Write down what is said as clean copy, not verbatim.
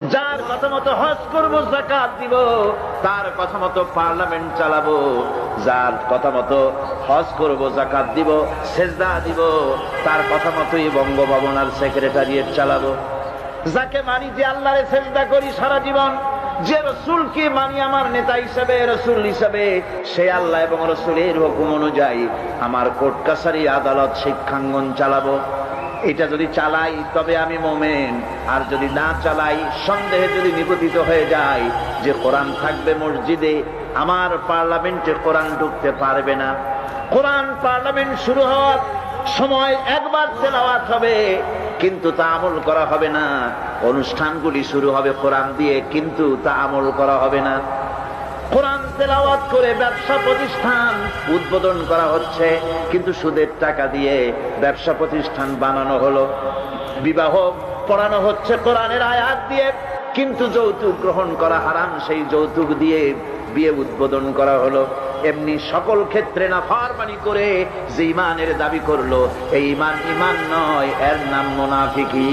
যার কথা মতো হজ করব, যাকাত দিব, তার কথা মতো পার্লামেন্ট চালাবো। যার কথা মতো হজ করব, যাকাত দিব, সেজদা দিব, তার কথা মতোই বঙ্গভবন আর সেক্রেটারিয়েট চালাবো। যাকে মানি, যে আল্লাহরে সেজদা করি সারা জীবন, যে রসুলকে মানি আমার নেতা হিসেবে, রসুল হিসেবে, সে আল্লাহ এবং রসুলের হুকুম অনুযায়ী আমার কোর্ট কাছারি, আদালত, শিক্ষাঙ্গন চালাবো। এটা যদি চালাই তবে আমি মোমেন, আর যদি না চালাই, সন্দেহে যদি নিপতিত হয়ে যায় যে কোরআন থাকবে মসজিদে, আমার পার্লামেন্টে কোরআন ঢুকতে পারবে না। কোরআন পার্লামেন্ট শুরু হওয়ার সময় একবার তেলাওয়াত হবে, কিন্তু তা আমল করা হবে না। অনুষ্ঠানগুলি শুরু হবে কোরআন দিয়ে, কিন্তু তা আমল করা হবে না। কোরআন তেলাওয়াত করে ব্যবসা প্রতিষ্ঠান উদ্বোধন করা হচ্ছে, কিন্তু সুদের টাকা দিয়ে ব্যবসা প্রতিষ্ঠান বানানো হলো। বিবাহ পড়ানো হচ্ছে কোরআনের আয়াত দিয়ে, কিন্তু যৌতুক গ্রহণ করা হারাম, সেই যৌতুক দিয়ে বিয়ে উদ্বোধন করা হলো। এমনি সকল ক্ষেত্রে নাফরমানি করে যে ইমানের দাবি করলো, এই ইমান ইমান নয়, এর নাম মুনাফিকি।